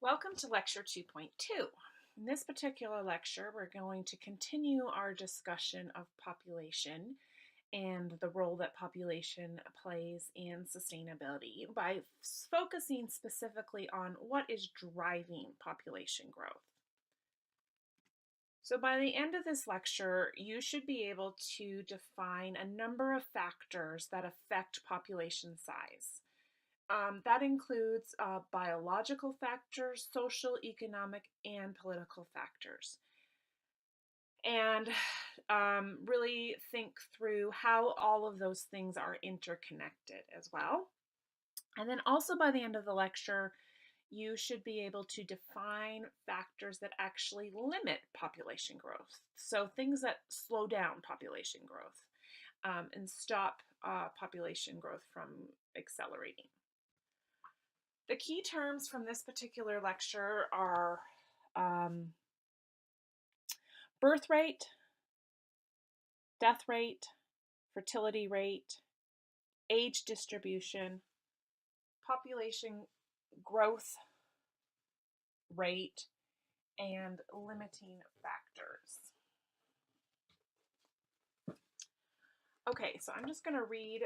Welcome to Lecture 2.2. In this particular lecture, we're going to continue our discussion of population and the role that population plays in sustainability by focusing specifically on what is driving population growth. So by the end of this lecture, you should be able to define a number of factors that affect population size. That includes biological factors, social, economic, and political factors. And really think through how all of those things are interconnected as well. And then also by the end of the lecture, you should be able to define factors that actually limit population growth. So things that slow down population growth and stop population growth from accelerating. The key terms from this particular lecture are birth rate, death rate, fertility rate, age distribution, population growth rate, and limiting factors. Okay, so I'm just going to read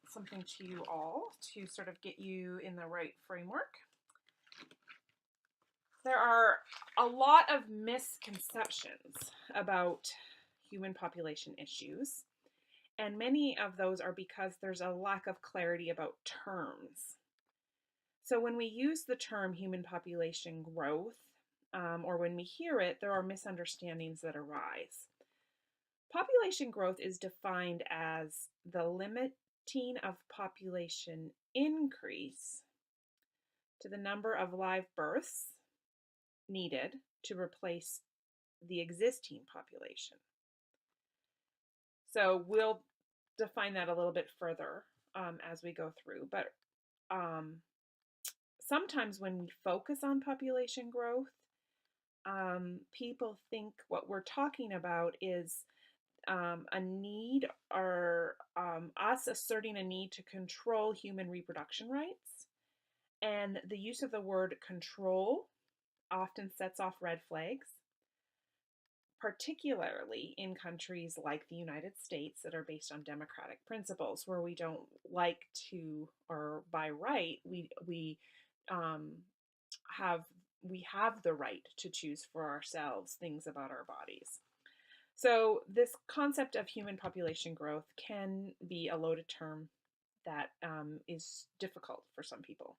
something to you all to sort of get you in the right framework. There are a lot of misconceptions about human population issues, and many of those are because there's a lack of clarity about terms. So when we use the term human population growth, or when we hear it, there are misunderstandings that arise. Population growth is defined as the limiting of population increase to the number of live births needed to replace the existing population. So we'll define that a little bit further as we go through. But sometimes when we focus on population growth, people think what we're talking about is a need or us asserting a need to control human reproduction rights. And the use of the word control often sets off red flags, particularly in countries like the United States that are based on democratic principles, where we don't like to, or by right, we have the right to choose for ourselves things about our bodies. So this concept of human population growth can be a loaded term that is difficult for some people.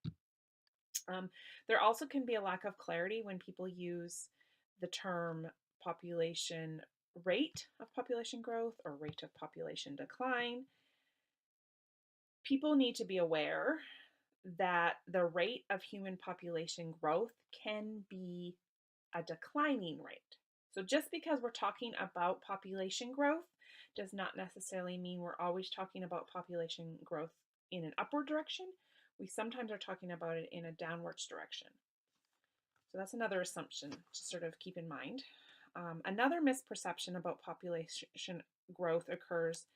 There also can be a lack of clarity when people use the term population rate of population growth or rate of population decline. People need to be aware that the rate of human population growth can be a declining rate. So just because we're talking about population growth does not necessarily mean we're always talking about population growth in an upward direction. We sometimes are talking about it in a downwards direction. So that's another assumption to sort of keep in mind. Another misperception about population growth occurs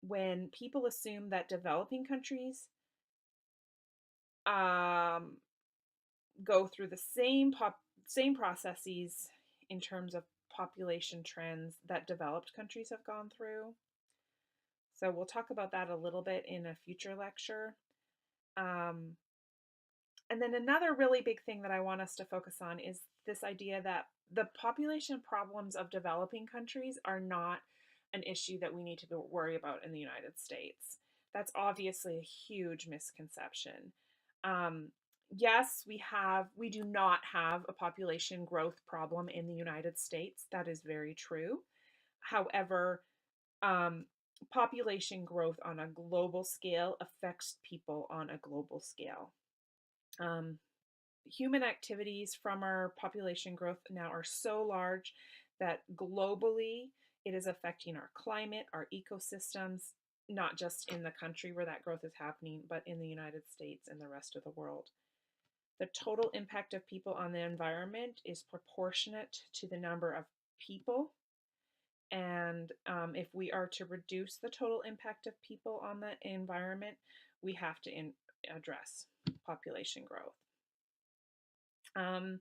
when people assume that developing countries go through the same processes in terms of population trends that developed countries have gone through. So we'll talk about that a little bit in a future lecture. And then another really big thing that I want us to focus on is this idea that the population problems of developing countries are not an issue that we need to worry about in the United States. That's obviously a huge misconception. Yes, we do not have a population growth problem in the United States. That is very true. However, population growth on a global scale affects people on a global scale. Human activities from our population growth now are so large that globally it is affecting our climate, our ecosystems, not just in the country where that growth is happening, but in the United States and the rest of the world. The total impact of people on the environment is proportionate to the number of people. And if we are to reduce the total impact of people on the environment, we have to address population growth. Um,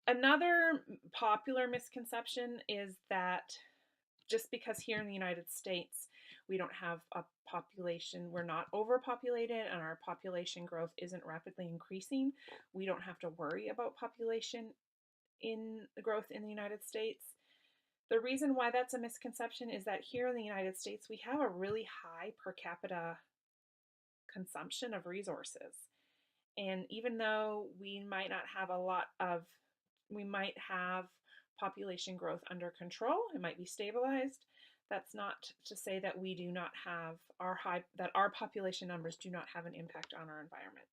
Another popular misconception is that just because here in the United States we don't have a population, we're not overpopulated, and our population growth isn't rapidly increasing, we don't have to worry about population in growth in the United States. The reason why that's a misconception is that here in the United States we have a really high per capita consumption of resources. And even though we might not have a lot of, we might have population growth under control, it might be stabilized. That's not to say that we do not have that our population numbers do not have an impact on our environment.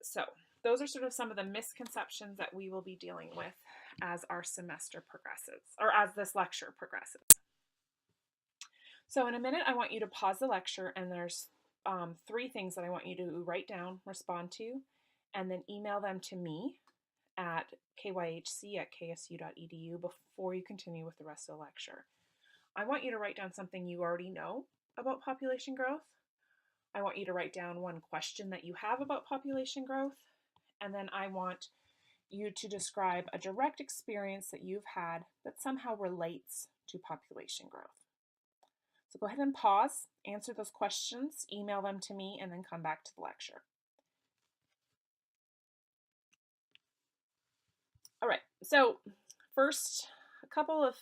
So, those are sort of some of the misconceptions that we will be dealing with as our semester progresses, or as this lecture progresses. So in a minute, I want you to pause the lecture, and there's three things that I want you to write down, respond to, and then email them to me at kyhc@ksu.edu before you continue with the rest of the lecture. I want you to write down something you already know about population growth. I want you to write down one question that you have about population growth, and then I want you to describe a direct experience that you've had that somehow relates to population growth. So go ahead and pause, answer those questions, email them to me, and then come back to the lecture. All right, so first, a couple of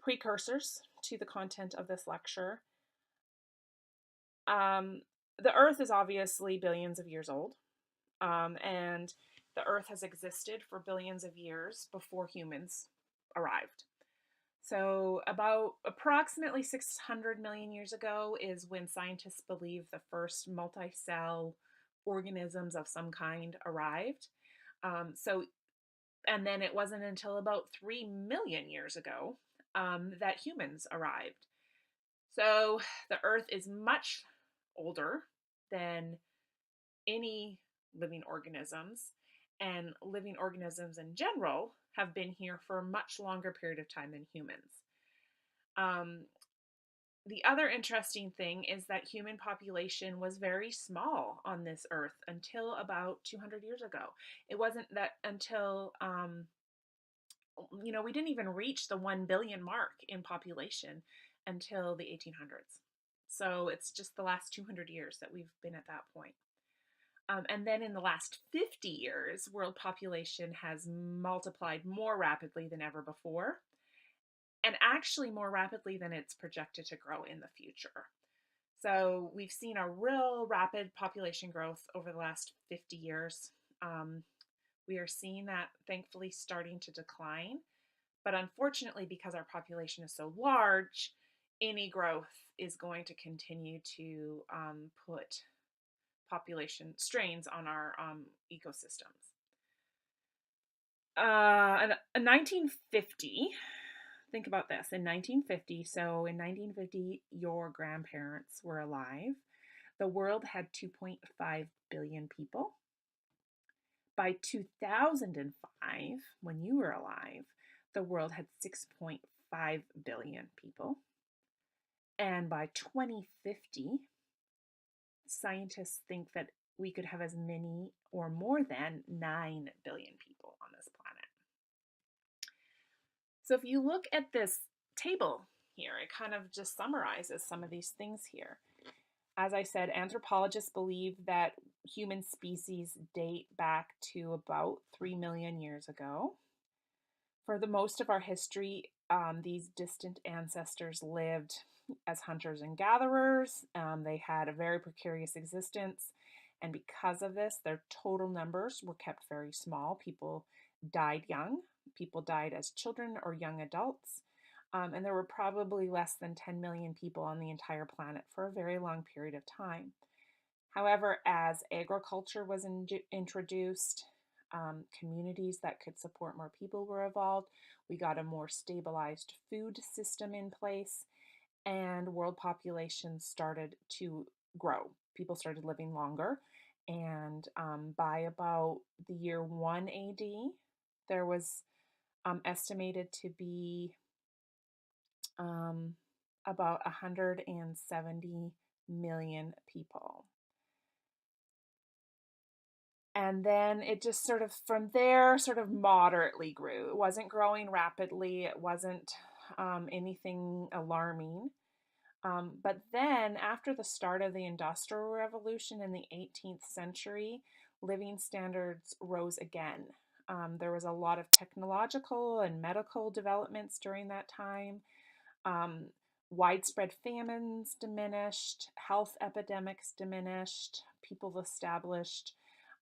precursors to the content of this lecture. The Earth is obviously billions of years old, and the Earth has existed for billions of years before humans arrived. So about approximately 600 million years ago is when scientists believe the first multi-cell organisms of some kind arrived. And then it wasn't until about 3 million years ago that humans arrived. So the Earth is much older than any living organisms, and living organisms in general have been here for a much longer period of time than humans. Um, the other interesting thing is that human population was very small on this earth until about 200 years ago. It wasn't that until, we didn't even reach the 1 billion mark in population until the 1800s. So it's just the last 200 years that we've been at that point. And then in the last 50 years, world population has multiplied more rapidly than ever before, and actually more rapidly than it's projected to grow in the future. So we've seen a real rapid population growth over the last 50 years. We are seeing that thankfully starting to decline. But unfortunately, because our population is so large, any growth is going to continue to put population strains on our ecosystems. In 1950, think about this. In 1950, so in 1950, your grandparents were alive. The world had 2.5 billion people. By 2005, when you were alive, the world had 6.5 billion people. And by 2050, scientists think that we could have as many or more than 9 billion people on this planet. So if you look at this table here, it kind of just summarizes some of these things here. As I said, anthropologists believe that human species date back to about 3 million years ago. For the most of our history, these distant ancestors lived as hunters and gatherers. They had a very precarious existence, and because of this, their total numbers were kept very small. People died young. People died as children or young adults. And there were probably less than 10 million people on the entire planet for a very long period of time. However, as agriculture was introduced, communities that could support more people were evolved. We got a more stabilized food system in place, and world population started to grow. People started living longer, and by about the year 1 AD, there was estimated to be about 170 million people. And then it just sort of from there sort of moderately grew. It wasn't growing rapidly, it wasn't anything alarming. But then, after the start of the Industrial Revolution in the 18th century, living standards rose again. There was a lot of technological and medical developments during that time. Um, Widespread famines diminished, health epidemics diminished, people established,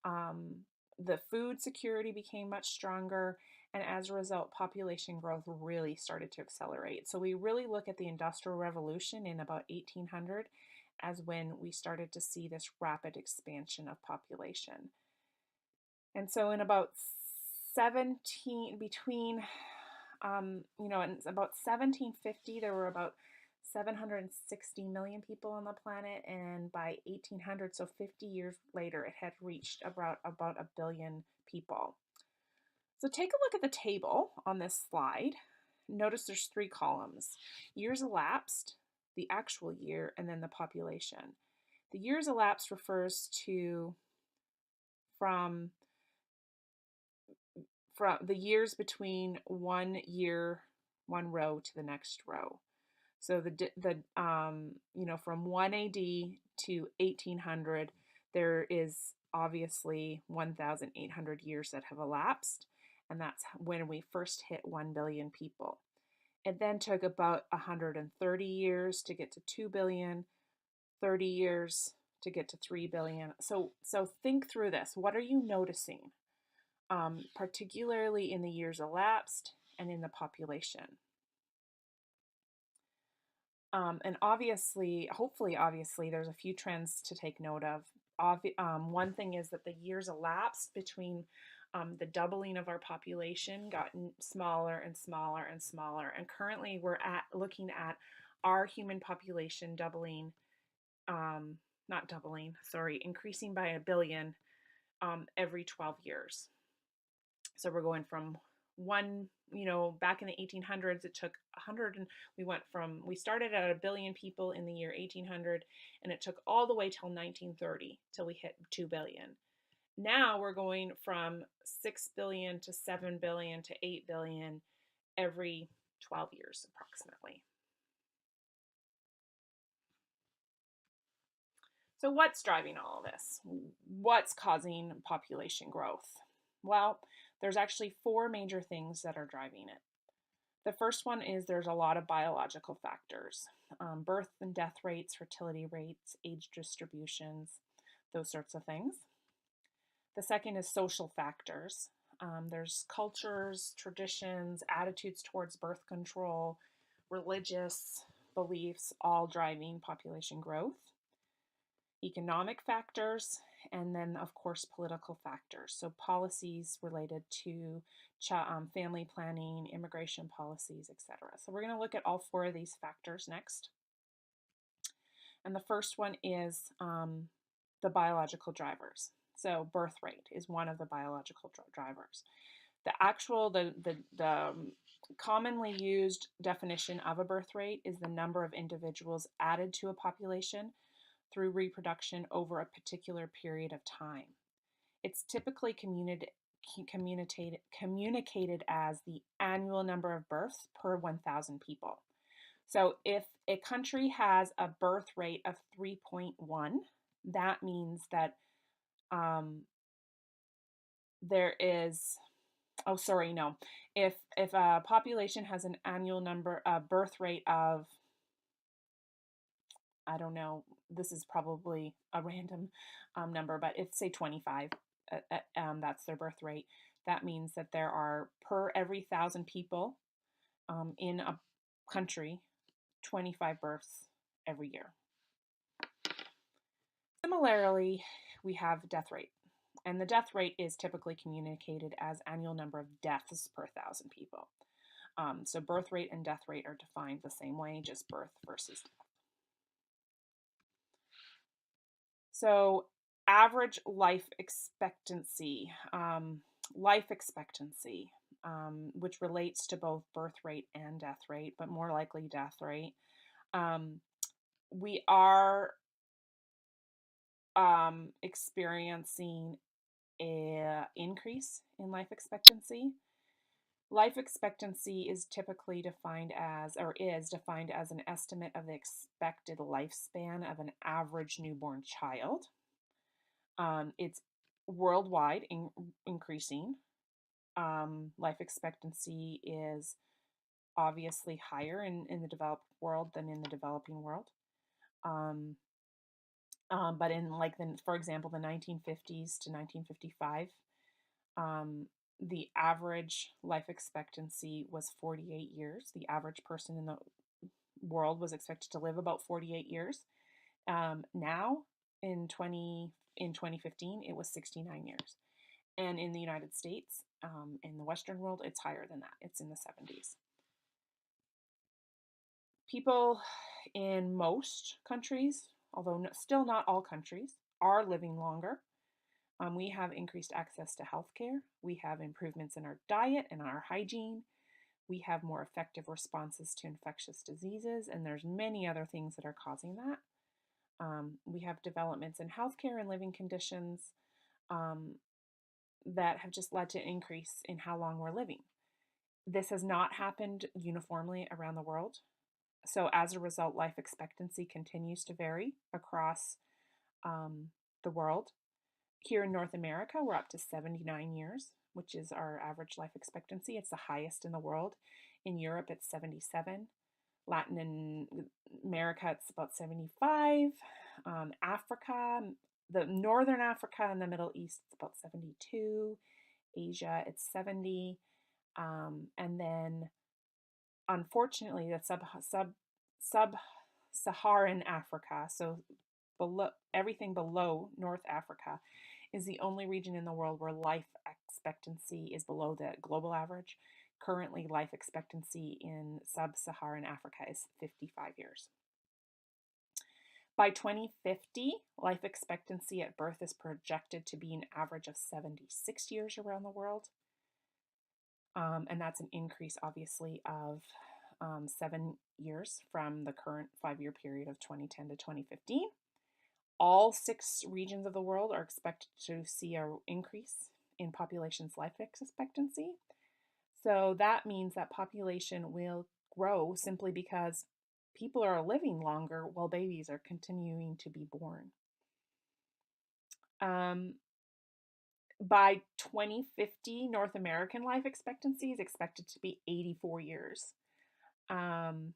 um, the food security became much stronger, and as a result, population growth really started to accelerate. So we really look at the Industrial Revolution in about 1800 as when we started to see this rapid expansion of population. And so in about 17 between in about 1750 there were about 760 million people on the planet, and by 1800, so 50 years later, it had reached about a billion people. So take a look at the table on this slide. Notice there's three columns: years elapsed, the actual year, and then the population. The years elapsed refers to from the years between one year, one row to the next row. So from 1 AD to 1800, there is obviously 1,800 years that have elapsed, and that's when we first hit 1 billion people. It then took about 130 years to get to 2 billion, 30 years to get to 3 billion. So think through this. What are you noticing, particularly in the years elapsed and in the population? And hopefully, there's a few trends to take note of. One thing is that the years elapsed between the doubling of our population gotten smaller and smaller and smaller. And currently we're looking at our human population increasing by a billion every 12 years. So we're going from back in the 1800s, it took 100, and we started at a billion people in the year 1800, and it took all the way till 1930 till we hit 2 billion. Now we're going from 6 billion to 7 billion to 8 billion every 12 years approximately. So what's driving all of this? What's causing population growth? Well, there's actually four major things that are driving it. The first one is there's a lot of biological factors: birth and death rates, fertility rates, age distributions, those sorts of things. The second is social factors. There's cultures, traditions, attitudes towards birth control, religious beliefs, all driving population growth. Economic factors, and then of course political factors, so policies related to family planning, immigration policies, etc. So we're going to look at all four of these factors next. And the first one is the biological drivers. So birth rate is one of the biological drivers. The commonly used definition of a birth rate is the number of individuals added to a population through reproduction over a particular period of time. It's typically communicated as the annual number of births per 1,000 people. So if a country has a birth rate of 3.1, that means that there is, if a population has an annual birth rate of, I don't know, this is probably a random number, but it's say 25, that's their birth rate. That means that there are, per every 1,000 people in a country, 25 births every year. Similarly, we have death rate, and the death rate is typically communicated as annual number of deaths per 1,000 people. So birth rate and death rate are defined the same way, just birth versus death. So average life expectancy, which relates to both birth rate and death rate, but more likely death rate. We are experiencing a increase in life expectancy. Life expectancy is typically defined as, or is defined as, an estimate of the expected lifespan of an average newborn child. It's worldwide increasing. Life expectancy is obviously higher in the developed world than in the developing world. Um, but in, like, for example, the 1950s to 1955, the average life expectancy was 48 years. The average person in the world was expected to live about 48 years. Now, in 2015, it was 69 years. And in the United States, in the Western world, it's higher than that. It's in the 70s. People in most countries, although still not all countries, are living longer. We have increased access to healthcare. We have improvements in our diet and our hygiene. We have more effective responses to infectious diseases, and there's many other things that are causing that. We have developments in healthcare and living conditions um, that have just led to an increase in how long we're living. This has not happened uniformly around the world. So as a result, life expectancy continues to vary across the world. Here in North America, we're up to 79 years, which is our average life expectancy. It's the highest in the world. In Europe, it's 77. Latin America, it's about 75. Africa, the Northern Africa and the Middle East, it's about 72. Asia, it's 70. And then, unfortunately, the sub-Saharan Africa, so everything below North Africa, is the only region in the world where life expectancy is below the global average. Currently, life expectancy in sub-Saharan Africa is 55 years. By 2050, life expectancy at birth is projected to be an average of 76 years around the world. And that's an increase, obviously, of 7 years from the current 5-year period of 2010 to 2015. All 6 regions of the world are expected to see an increase in population's life expectancy. So that means that population will grow simply because people are living longer while babies are continuing to be born. By 2050, North American life expectancy is expected to be 84 years. And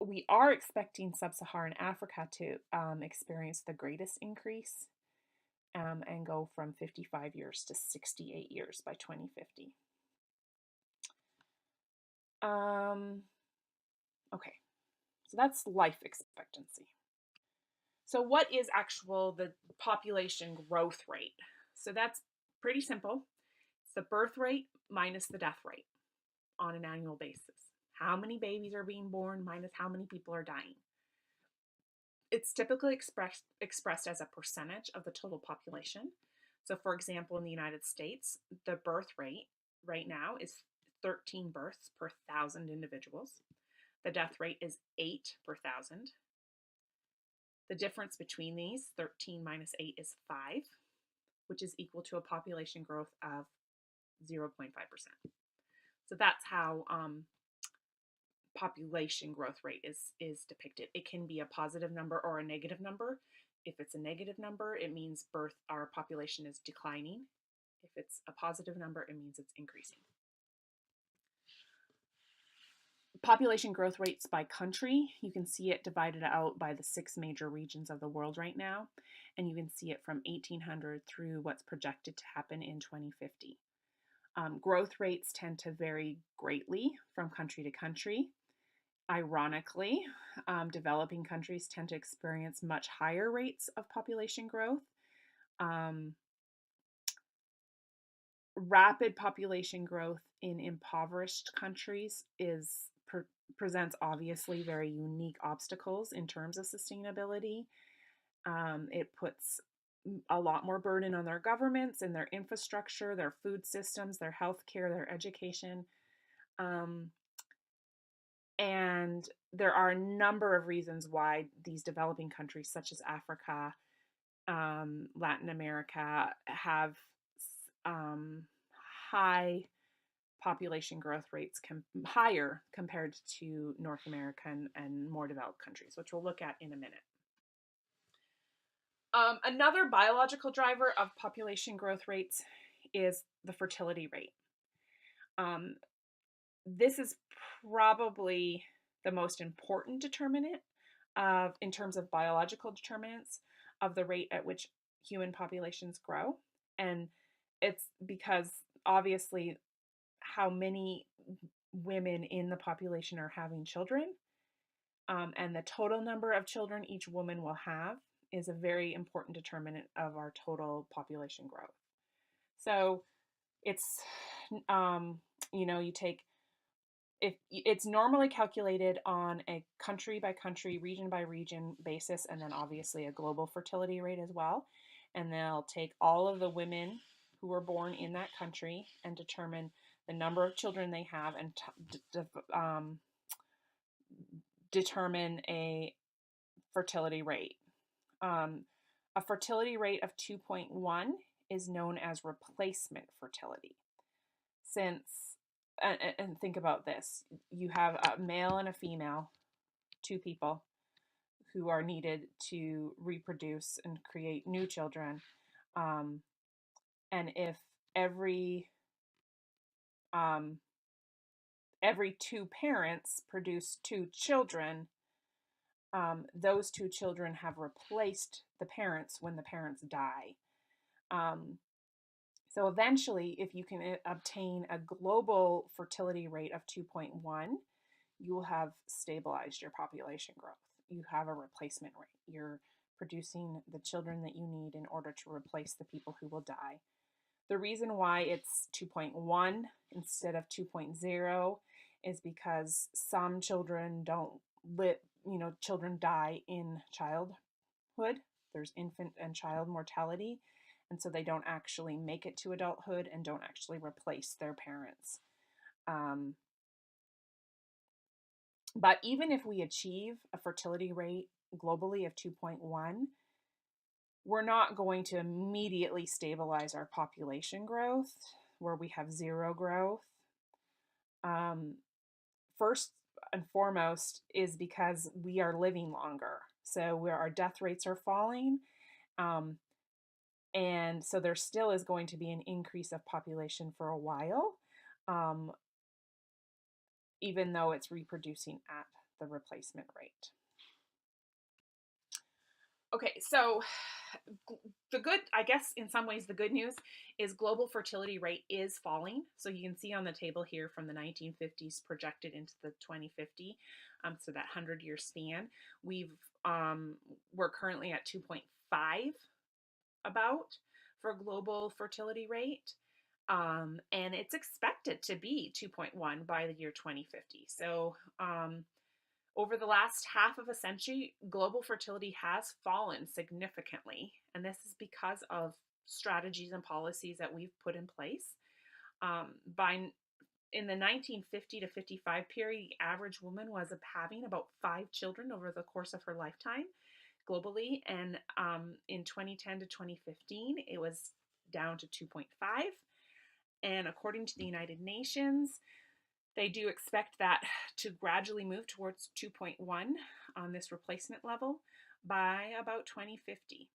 we are expecting sub-Saharan Africa to experience the greatest increase and go from 55 years to 68 years by 2050. Okay, so that's life expectancy. So what is the population growth rate? So that's pretty simple. It's the birth rate minus the death rate on an annual basis. How many babies are being born minus how many people are dying. It's typically expressed as a percentage of the total population. So for example, in the United States, the birth rate right now is 13 births per 1,000 individuals. The death rate is 8 per 1,000. The difference between these, 13 minus 8, is 5, which is equal to a population growth of 0.5%. So that's how population growth rate is depicted. It can be a positive number or a negative number. If it's a negative number, it means our population is declining. If it's a positive number, it means it's increasing. Population growth rates by country, you can see it divided out by the 6 major regions of the world right now, and you can see it from 1800 through what's projected to happen in 2050. Growth rates tend to vary greatly from country to country. Ironically, developing countries tend to experience much higher rates of population growth. Rapid population growth in impoverished countries presents obviously very unique obstacles in terms of sustainability. It puts a lot more burden on their governments and their infrastructure, their food systems, their healthcare, their education. And there are a number of reasons why these developing countries, such as Africa, Latin America have um, high population growth rates higher compared to North American and more developed countries, which we'll look at in a minute. Another biological driver of population growth rates is the fertility rate. This is probably the most important determinant in terms of biological determinants of the rate at which human populations grow. And it's because obviously how many women in the population are having children, and the total number of children each woman will have is a very important determinant of our total population growth. So it's, you take, if it's normally calculated on a country by country, region by region basis, and then obviously a global fertility rate as well. And they'll take all of the women who were born in that country and determine the number of children they have and determine a fertility rate. A fertility rate of 2.1 is known as replacement fertility. Since, and think about this, you have a male and a female, two people who are needed to reproduce and create new children. And if every two parents produce two children, those two children have replaced the parents when the parents die. So eventually, if you can obtain a global fertility rate of 2.1, you will have stabilized your population growth. You have a replacement rate. You're producing the children that you need in order to replace the people who will die. The reason why it's 2.1 instead of 2.0 is because some children children die in childhood. There's infant and child mortality, and so they don't actually make it to adulthood and don't actually replace their parents. But even if we achieve a fertility rate globally of 2.1, we're not going to immediately stabilize our population growth where we have zero growth. First and foremost is because we are living longer. So where our death rates are falling. And so there still is going to be an increase of population for a while, even though it's reproducing at the replacement rate. Okay, so the good, I guess in some ways the good news is global fertility rate is falling. So you can see on the table here from the 1950s projected into the 2050, so that 100-year span, we're currently at 2.5 about for global fertility rate. And it's expected to be 2.1 by the year 2050. So over the last half of a century, global fertility has fallen significantly, and this is because of strategies and policies that we've put in place. In the 1950 to 55 period, the average woman was having about 5 children over the course of her lifetime globally, and in 2010 to 2015, it was down to 2.5. And according to the United Nations, they do expect that to gradually move towards 2.1 on this replacement level by about 2050.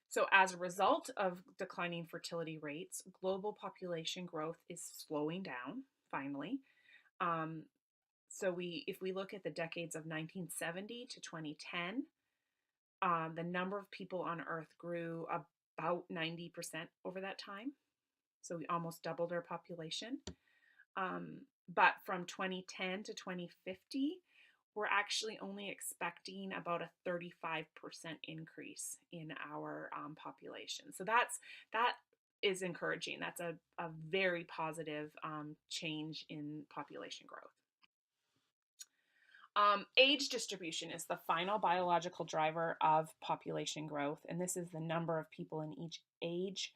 So as a result of declining fertility rates, global population growth is slowing down, finally. So if we look at the decades of 1970 to 2010, the number of people on Earth grew about 90% over that time. So we almost doubled our population. But from 2010 to 2050, we're actually only expecting about a 35% increase in our population. So that is encouraging. That's a very positive change in population growth. Age distribution is the final biological driver of population growth, and this is the number of people in each age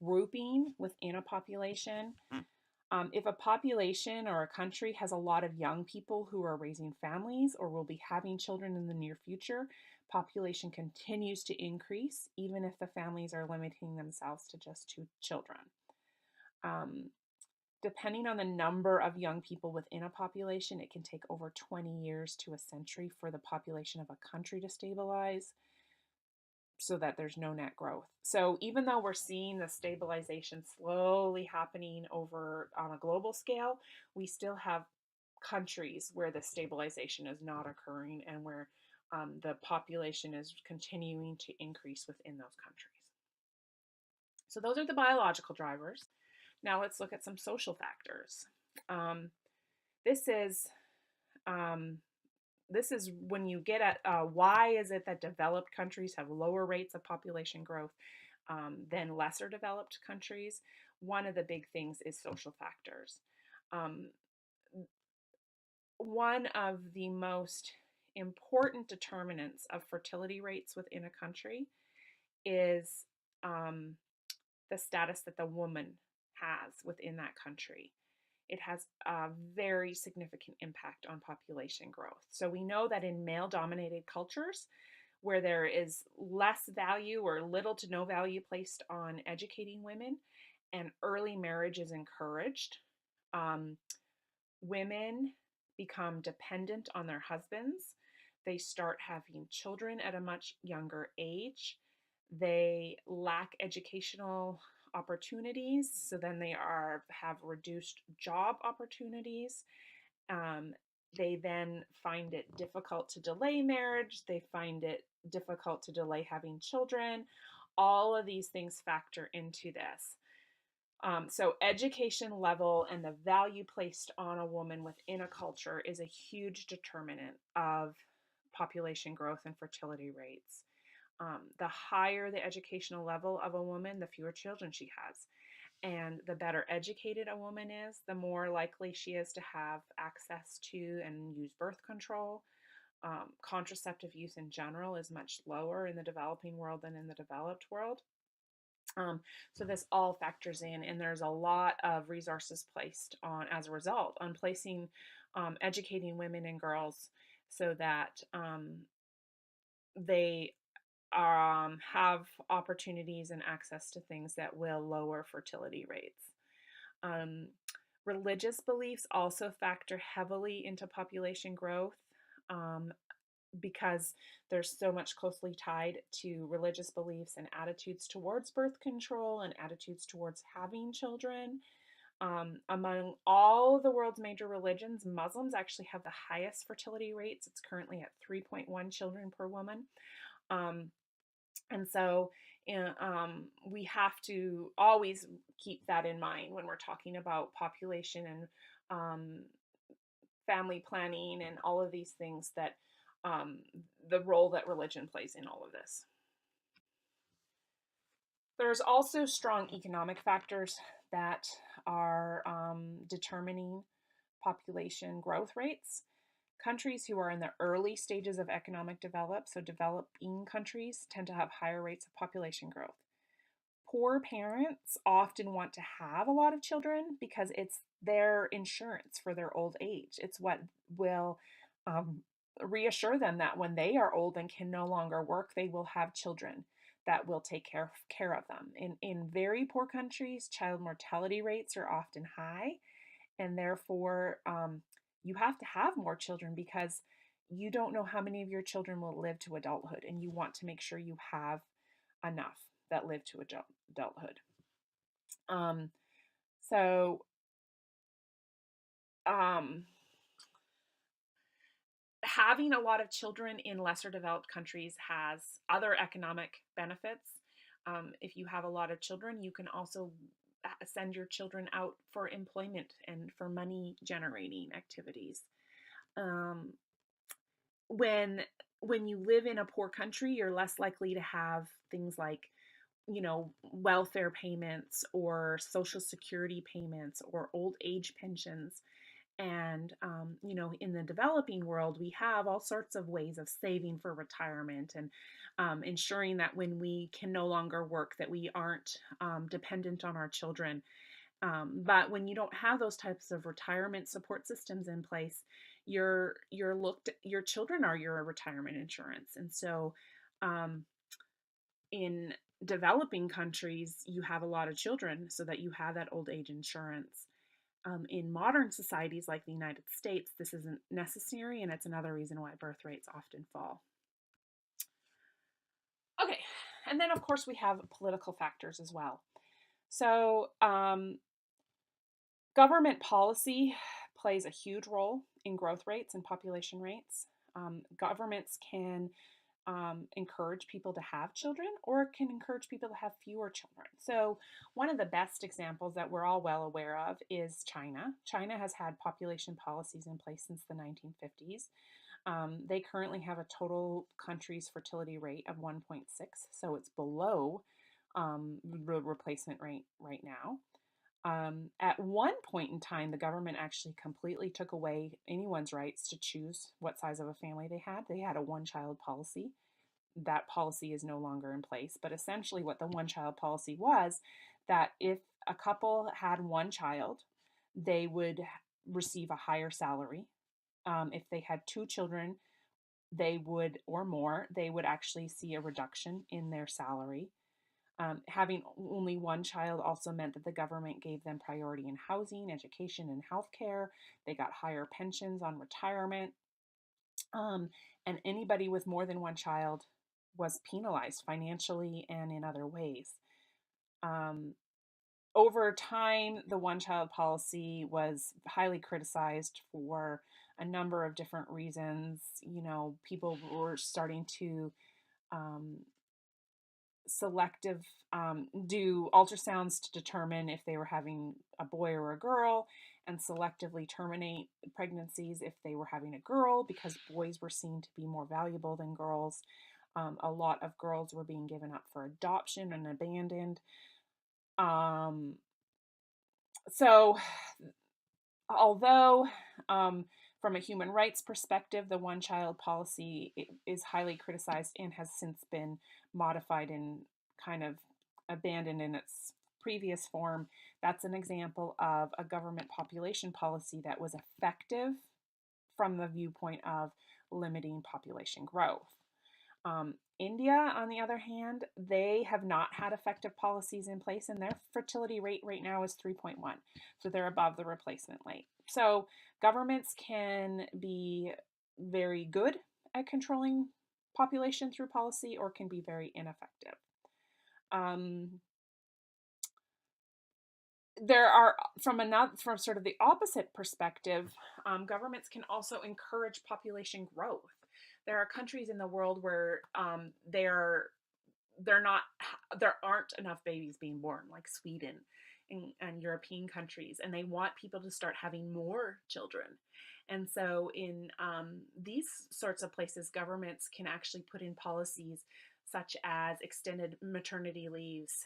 grouping within a population. If a population or a country has a lot of young people who are raising families or will be having children in the near future, population continues to increase, even if the families are limiting themselves to just two children. Um, Depending on the number of young people within a population, it can take over 20 years to a century for the population of a country to stabilize so that there's no net growth. So even though we're seeing the stabilization slowly happening over on a global scale, we still have countries where the stabilization is not occurring and where the population is continuing to increase within those countries. So those are the biological drivers. Now let's look at some social factors. Um, this is um, this is when you get at why is it that developed countries have lower rates of population growth than lesser developed countries. One of the big things is social factors. Um, One of the most important determinants of fertility rates within a country is um, the status that the woman has within that country. It has a very significant impact on population growth. So we know that in male dominated cultures, where there is less value or little to no value placed on educating women and early marriage is encouraged, um, women become dependent on their husbands. They start having children at a much younger age. They lack educational opportunities, so then they have reduced job opportunities. Um, they then find it difficult to delay marriage. They find it difficult to delay having children. All of these things factor into this. So education level and the value placed on a woman within a culture is a huge determinant of population growth and fertility rates. The higher the educational level of a woman, the fewer children she has. And the better educated a woman is, the more likely she is to have access to and use birth control. Contraceptive use in general is much lower in the developing world than in the developed world. So this all factors in, and there's a lot of resources placed on as a result on placing, educating women and girls so that they have opportunities and access to things that will lower fertility rates. Um, Religious beliefs also factor heavily into population growth. Because there's so much closely tied to religious beliefs and attitudes towards birth control and attitudes towards having children. Among all of the world's major religions, Muslims actually have the highest fertility rates. It's currently at 3.1 children per woman. And so we have to always keep that in mind when we're talking about population and family planning and all of these things that the role that religion plays in all of this. There's also strong economic factors that are determining population growth rates. Countries who are in the early stages of economic development, so developing countries, tend to have higher rates of population growth. Poor parents often want to have a lot of children because it's their insurance for their old age. It's what will um, reassure them that when they are old and can no longer work, they will have children that will take care of them. In very poor countries, child mortality rates are often high, and therefore you have to have more children because you don't know how many of your children will live to adulthood, and you want to make sure you have enough that live to adulthood. Um, so um, having a lot of children in lesser developed countries has other economic benefits. If you have a lot of children, you can also send your children out for employment and for money generating activities. Um, when when you live in a poor country, you're less likely to have things like, welfare payments or social security payments or old age pensions. And, in the developing world, we have all sorts of ways of saving for retirement and ensuring that when we can no longer work, that we aren't dependent on our children. But when you don't have those types of retirement support systems in place, your children are your retirement insurance. And so um, in developing countries, you have a lot of children so that you have that old age insurance. In modern societies like the United States, this isn't necessary, and it's another reason why birth rates often fall. Okay, and then of course we have political factors as well. So, government policy plays a huge role in growth rates and population rates. Governments can encourage people to have children or can encourage people to have fewer children. So, one of the best examples that we're all well aware of is China. China has had population policies in place since the 1950s. They currently have a total country's fertility rate of 1.6, so it's below the replacement rate right now. At one point in time, the government actually completely took away anyone's rights to choose what size of a family they had. They had a one child policy. That policy is no longer in place. But essentially, what the one child policy was that if a couple had one child, they would receive a higher salary. If they had two children, they would, or more, they would actually see a reduction in their salary. Having only one child also meant that the government gave them priority in housing, education, and healthcare. They got higher pensions on retirement. Um, and anybody with more than one child was penalized financially and in other ways. Um, Over time, the one child policy was highly criticized for a number of different reasons. You know, people were starting to um, selective do ultrasounds to determine if they were having a boy or a girl and selectively terminate pregnancies if they were having a girl because boys were seen to be more valuable than girls. A lot of girls were being given up for adoption and abandoned. Um, so although from a human rights perspective, the one child policy is highly criticized and has since been modified and kind of abandoned in its previous form. That's an example of a government population policy that was effective from the viewpoint of limiting population growth. India, on the other hand, they have not had effective policies in place, and their fertility rate right now is 3.1. So they're above the replacement rate. So governments can be very good at controlling population through policy or can be very ineffective. There are from sort of the opposite perspective, governments can also encourage population growth. There are countries in the world where they're not there aren't enough babies being born, like Sweden and European countries, and they want people to start having more children. And so in these sorts of places, governments can actually put in policies such as extended maternity leaves,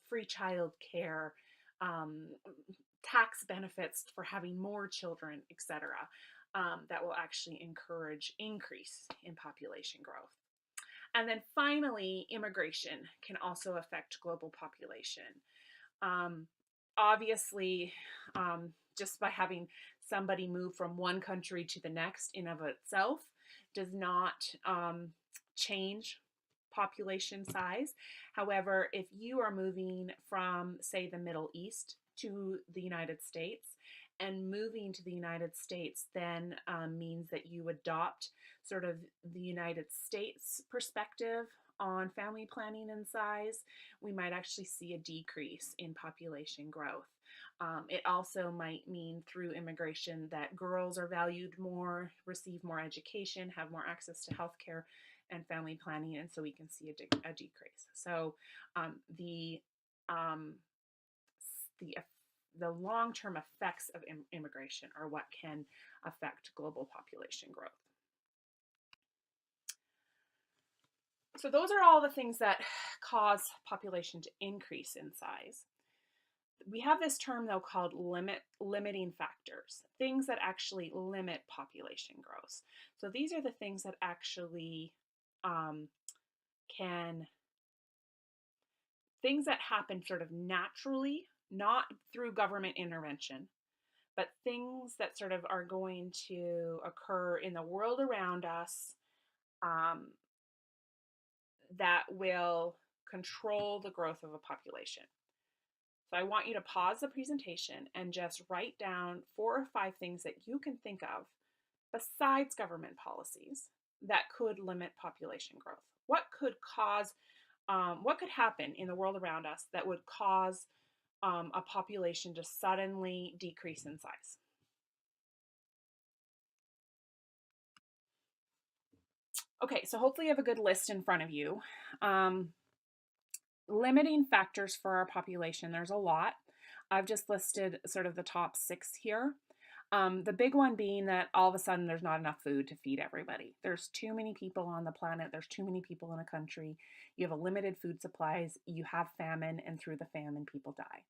free child care, um, tax benefits for having more children, etc., that will actually encourage increase in population growth. And then finally, immigration can also affect global population. Um, Obviously, just by having somebody move from one country to the next in of itself does not change population size. However, if you are moving from, say, the Middle East to the United States, and moving to the United States then means that you adopt sort of the United States perspective on family planning and size, we might actually see a decrease in population growth. It also might mean through immigration that girls are valued more, receive more education, have more access to healthcare and family planning, and so we can see a decrease. So the um, the the long-term effects of immigration are what can affect global population growth. So those are all the things that cause population to increase in size. We have this term though called limiting factors, things that actually limit population growth. So these are the things that actually can things that happen sort of naturally not through government intervention, but things that sort of are going to occur in the world around us, um, that will control the growth of a population. So I want you to pause the presentation and just write down 4 or 5 things that you can think of besides government policies that could limit population growth. What could happen in the world around us that would cause a population to suddenly decrease in size? Okay, so hopefully you have a good list in front of you. Um, Limiting factors for our population, there's a lot. I've just listed sort of the top 6 here. The big one being that all of a sudden there's not enough food to feed everybody. There's too many people on the planet. There's too many people in a country. You have a limited food supplies. You have famine, and through the famine, people die.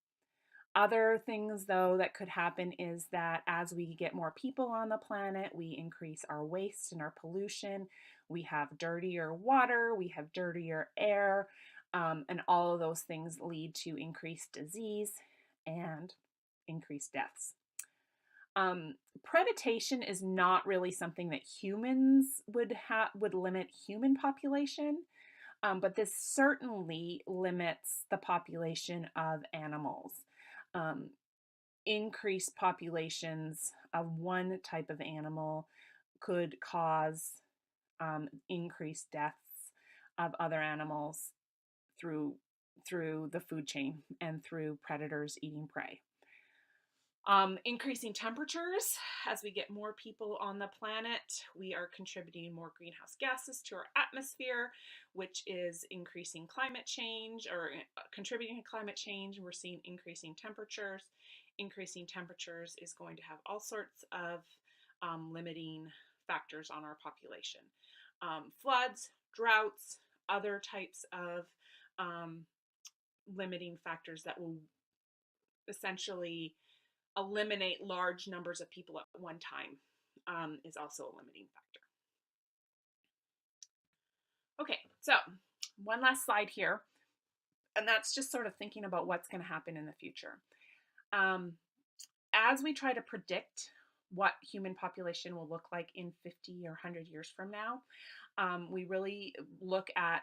Other things, though, that could happen is that as we get more people on the planet, we increase our waste and our pollution. We have dirtier water, we have dirtier air, and all of those things lead to increased disease and increased deaths. Predation is not really something that humans would limit human population, but this certainly limits the population of animals. Um, Increased populations of one type of animal could cause increased deaths of other animals through the food chain and through predators eating prey. Increasing temperatures. As we get more people on the planet, we are contributing more greenhouse gases to our atmosphere, which is increasing climate change or contributing to climate change. We're seeing increasing temperatures. Increasing temperatures is going to have all sorts of limiting factors on our population. Floods, droughts, other types of limiting factors that will essentially eliminate large numbers of people at one time, is also a limiting factor. Okay, so one last slide here, and that's just sort of thinking about what's going to happen in the future. As we try to predict what human population will look like in 50 or 100 years from now, we really look at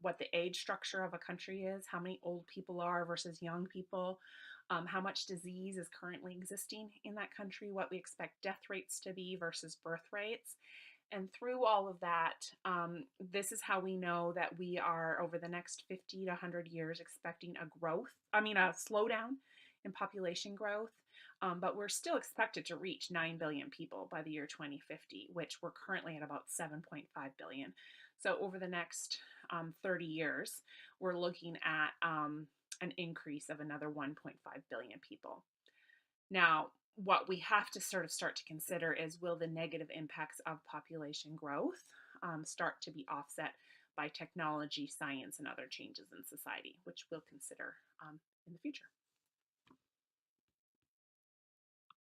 what the age structure of a country is, how many old people are versus young people, how much disease is currently existing in that country, what we expect death rates to be versus birth rates. And through all of that, this is how we know that we are, over the next 50 to 100 years, expecting a slowdown in population growth. But we're still expected to reach 9 billion people by the year 2050, which we're currently at about 7.5 billion. So over the next 30 years, we're looking at an increase of another 1.5 billion people. Now, what we have to sort of start to consider is, will the negative impacts of population growth start to be offset by technology, science, and other changes in society, which we'll consider in the future.